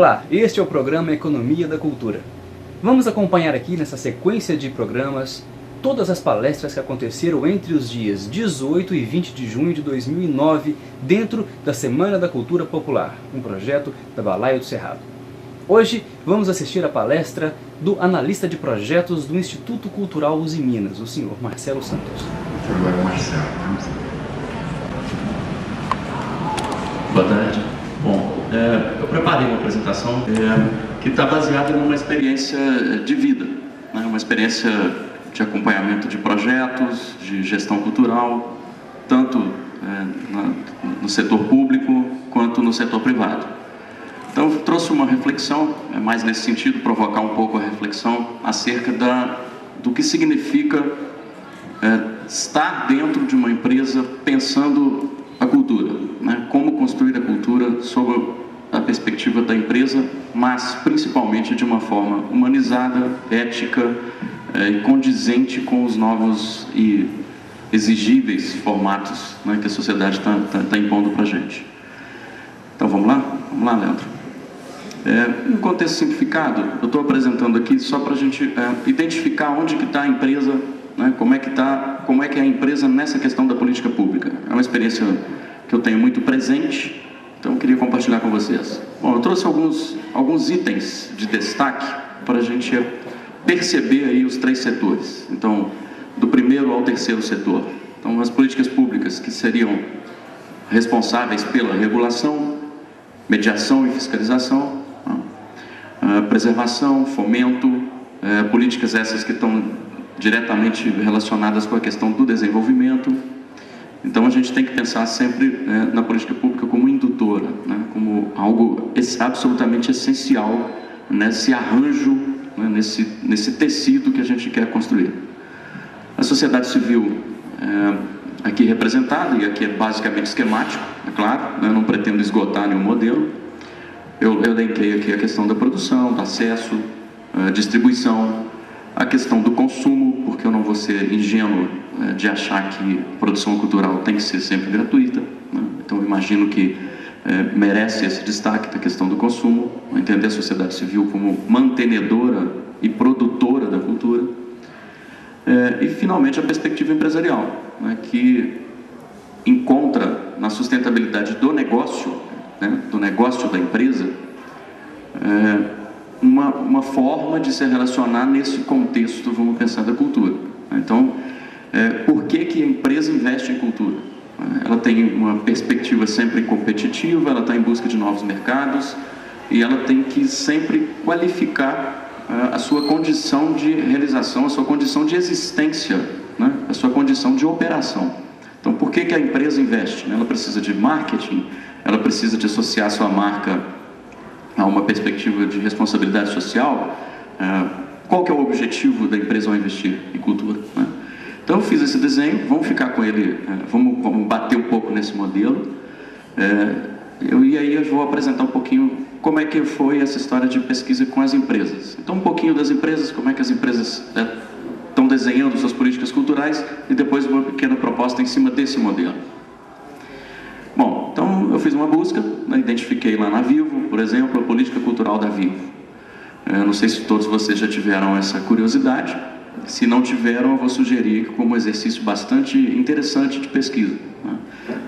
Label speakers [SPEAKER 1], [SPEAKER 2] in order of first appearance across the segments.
[SPEAKER 1] Olá, este é o programa Economia da Cultura. Vamos acompanhar aqui nessa sequência de programas todas as palestras que aconteceram entre os dias 18 e 20 de junho de 2009 dentro da Semana da Cultura Popular, um projeto da Balaio do Cerrado. Hoje vamos assistir a palestra do analista de projetos do Instituto Cultural Usiminas, o senhor Marcelo Santos.
[SPEAKER 2] Agora Marcelo.
[SPEAKER 3] Boa tarde. Bom, eu preparei uma apresentação que está baseada numa experiência de vida, né? Uma experiência de acompanhamento de projetos, de gestão cultural, tanto no setor público quanto no setor privado. Então, eu trouxe uma reflexão, mais nesse sentido, provocar um pouco a reflexão acerca do que significa estar dentro de uma empresa pensando a cultura, né? Como construir a cultura sob a perspectiva da empresa, mas principalmente de uma forma humanizada, ética e condizente com os novos e exigíveis formatos, né, que a sociedade está impondo para a gente. Então vamos lá? Vamos lá, Leandro. Em contexto simplificado, eu estou apresentando aqui só para a gente identificar onde que está a empresa, né, como é que é a empresa nessa questão da política pública. É uma experiência que eu tenho muito presente, então eu queria compartilhar com vocês. Bom, eu trouxe alguns itens de destaque para a gente perceber aí os três setores. Então, do primeiro ao terceiro setor. Então, as políticas públicas que seriam responsáveis pela regulação, mediação e fiscalização, preservação, fomento, políticas essas que estão diretamente relacionadas com a questão do desenvolvimento. Então a gente tem que pensar sempre na política pública como indutora, né, como algo absolutamente essencial nesse arranjo, né, nesse tecido que a gente quer construir. A sociedade civil aqui representada, e aqui é basicamente esquemático, é claro, né, não pretendo esgotar nenhum modelo. Eu elenquei aqui a questão da produção, do acesso, distribuição, a questão do consumo, porque eu não vou ser ingênuo de achar que produção cultural tem que ser sempre gratuita, né? Então eu imagino que merece esse destaque da questão do consumo, entender a sociedade civil como mantenedora e produtora da cultura, e finalmente a perspectiva empresarial, né, que encontra na sustentabilidade do negócio, né, do negócio da empresa, uma forma de se relacionar nesse contexto, vamos pensar, da cultura. Então, por que a empresa investe em cultura? Ela tem uma perspectiva sempre competitiva, ela está em busca de novos mercados e ela tem que sempre qualificar a sua condição de realização, a sua condição de existência, né? A sua condição de operação. Então, por que a empresa investe? Ela precisa de marketing, ela precisa de associar a sua marca a uma perspectiva de responsabilidade social. Qual que é o objetivo da empresa ao investir em cultura, né? Então eu fiz esse desenho, vamos ficar com ele, vamos bater um pouco nesse modelo, e aí eu vou apresentar um pouquinho como é que foi essa história de pesquisa com as empresas. Então um pouquinho das empresas, como é que as empresas estão desenhando suas políticas culturais, e depois uma pequena proposta em cima desse modelo. Bom, então eu fiz uma busca, né, identifiquei lá na Vivo, por exemplo, a política cultural da Vivo. Eu não sei se todos vocês já tiveram essa curiosidade. Se não tiveram, eu vou sugerir como exercício bastante interessante de pesquisa, né,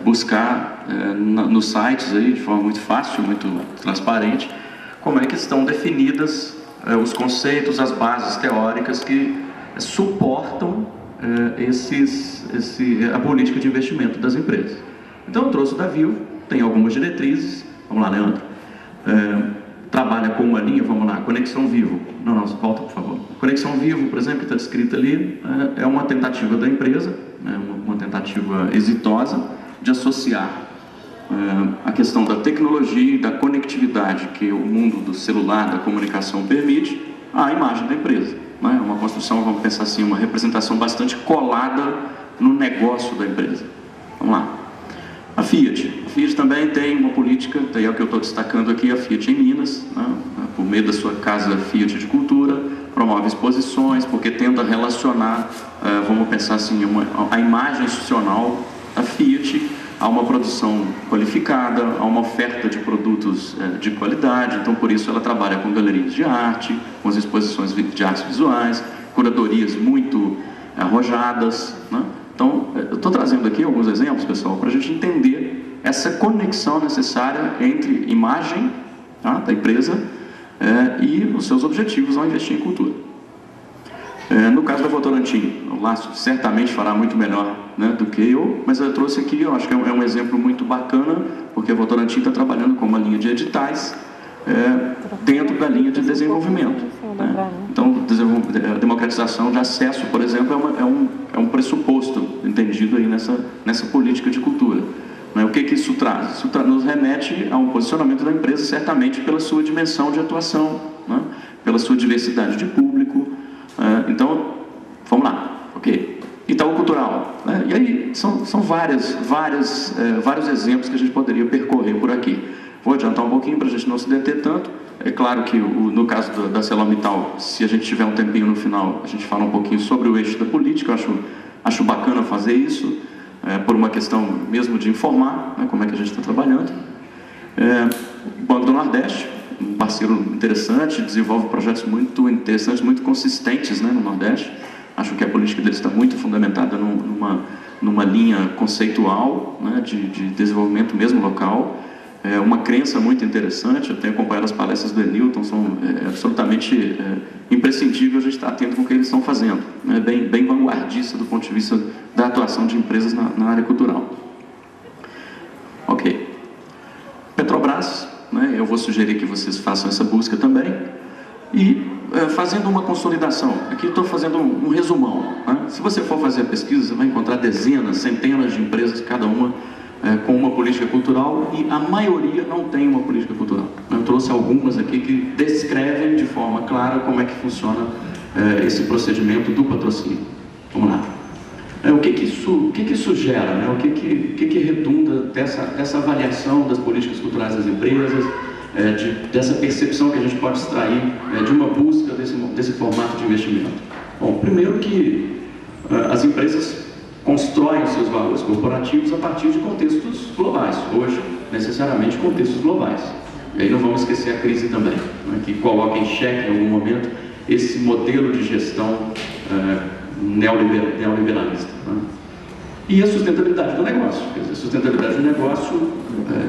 [SPEAKER 3] buscar nos sites aí, de forma muito fácil, muito transparente, como é que estão definidas os conceitos, as bases teóricas que suportam a política de investimento das empresas. Então eu trouxe o da Vivo, tem algumas diretrizes. Vamos lá, Leandro. Trabalha com uma linha, vamos lá, Conexão Vivo. Não, volta por favor. Conexão Vivo, por exemplo, que está descrita ali, é uma tentativa da empresa, uma tentativa exitosa de associar a questão da tecnologia e da conectividade que o mundo do celular, da comunicação permite, à imagem da empresa. É uma construção, vamos pensar assim, uma representação bastante colada no negócio da empresa. Vamos lá. A Fiat também tem uma política, daí é o que eu estou destacando aqui, a Fiat em Minas, né, por meio da sua casa Fiat de Cultura, promove exposições, porque tenta relacionar, vamos pensar assim, a imagem institucional da Fiat há uma produção qualificada, há uma oferta de produtos de qualidade, então por isso ela trabalha com galerias de arte, com as exposições de artes visuais, curadorias muito arrojadas, né? Então, eu estou trazendo aqui alguns exemplos, pessoal, para a gente entender essa conexão necessária entre imagem, tá, da empresa e os seus objetivos ao investir em cultura. No caso da Votorantim, o Lácio certamente fará muito melhor, né, do que eu, mas eu trouxe aqui, eu acho que é um exemplo muito bacana, porque a Votorantim está trabalhando com uma linha de editais dentro da linha de desenvolvimento, né? Então, a democratização de acesso, por exemplo, é um pressuposto entendido aí nessa política de cultura. Né? O que isso traz? Isso nos remete a um posicionamento da empresa, certamente pela sua dimensão de atuação, né? Pela sua diversidade de público. Então, vamos lá, ok? Itaú Cultural, né? E aí são vários exemplos que a gente poderia percorrer por aqui. Vou adiantar um pouquinho para a gente não se deter tanto. É claro que no caso da ArcelorMittal, se a gente tiver um tempinho no final, a gente fala um pouquinho sobre o eixo da política. Eu acho bacana fazer isso, por uma questão mesmo de informar, né, como é que a gente está trabalhando. O Banco do Nordeste, um parceiro interessante, desenvolve projetos muito interessantes, muito consistentes, né, no Nordeste. Acho que a política deles está muito fundamentada numa linha conceitual, né, de desenvolvimento mesmo local. Uma crença muito interessante. Eu tenho acompanhado as palestras do Enilton, são absolutamente imprescindível a gente estar atento com o que eles estão fazendo, né, bem vanguardista do ponto de vista da atuação de empresas na área cultural. Ok. Petrobras, né, eu vou sugerir que vocês façam essa busca também. E fazendo uma consolidação, aqui eu estou fazendo um resumão, né? Se você for fazer a pesquisa, você vai encontrar dezenas, centenas de empresas, cada uma com uma política cultural, e a maioria não tem uma política cultural. Eu trouxe algumas aqui que descrevem de forma clara como é que funciona esse procedimento do patrocínio. Vamos lá. O que isso gera, né? O que redunda dessa avaliação das políticas culturais das empresas, dessa percepção que a gente pode extrair de uma busca desse formato de investimento? Bom, primeiro que as empresas constroem seus valores corporativos a partir de contextos globais, hoje, necessariamente contextos globais. E aí não vamos esquecer a crise também, né, que coloca em xeque em algum momento esse modelo de gestão neoliberalista, né? E a sustentabilidade do negócio, quer dizer, a sustentabilidade do negócio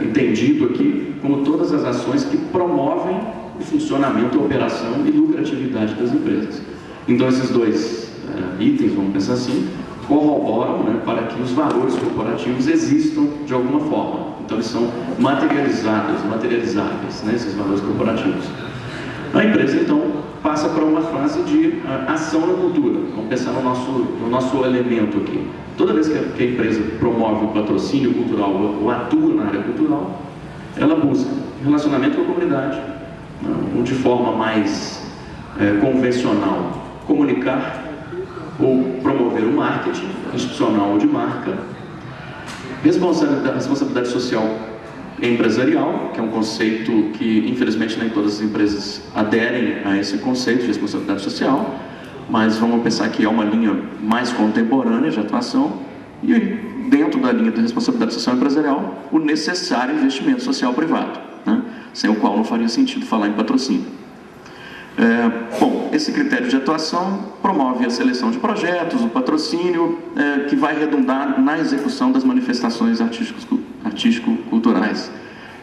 [SPEAKER 3] entendido aqui como todas as ações que promovem o funcionamento, a operação e lucratividade das empresas. Então esses dois itens, vamos pensar assim, corroboram, né, para que os valores corporativos existam de alguma forma. Então eles são materializáveis, né, esses valores corporativos. A empresa então passa para uma fase de ação na cultura. Vamos pensar no nosso elemento aqui. Toda vez que a empresa promove o patrocínio cultural ou atua na área cultural, ela busca relacionamento com a comunidade, ou de forma mais convencional, comunicar ou promover o marketing institucional ou de marca, responsabilidade social empresarial, que é um conceito que infelizmente nem todas as empresas aderem a esse conceito de responsabilidade social, mas vamos pensar que é uma linha mais contemporânea de atuação, e dentro da linha de responsabilidade social empresarial, o necessário investimento social privado, né, sem o qual não faria sentido falar em patrocínio. Bom, esse critério de atuação promove a seleção de projetos, o patrocínio, que vai redundar na execução das manifestações artístico-culturais,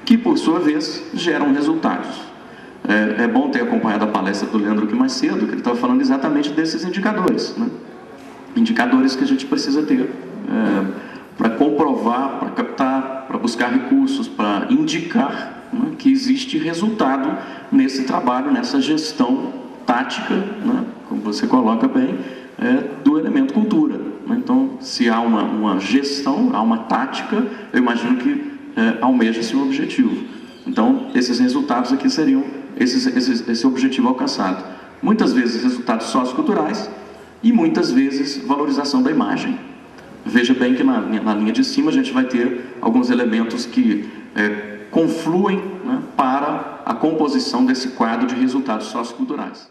[SPEAKER 3] que por sua vez geram resultados. É bom ter acompanhado a palestra do Leandro aqui mais cedo, que ele estava falando exatamente desses indicadores, né? Indicadores que a gente precisa ter para comprovar, para captar, para buscar recursos, para indicar, né, que existe resultado nesse trabalho, nessa gestão tática, né, como você coloca bem, do elemento cultura, né? Então, se há uma gestão, há uma tática, eu imagino que almeja-se um objetivo. Então, esses resultados aqui seriam esse objetivo alcançado. Muitas vezes resultados socioculturais e muitas vezes valorização da imagem. Veja bem que na linha de cima a gente vai ter alguns elementos que confluem, né, para a composição desse quadro de resultados socioculturais.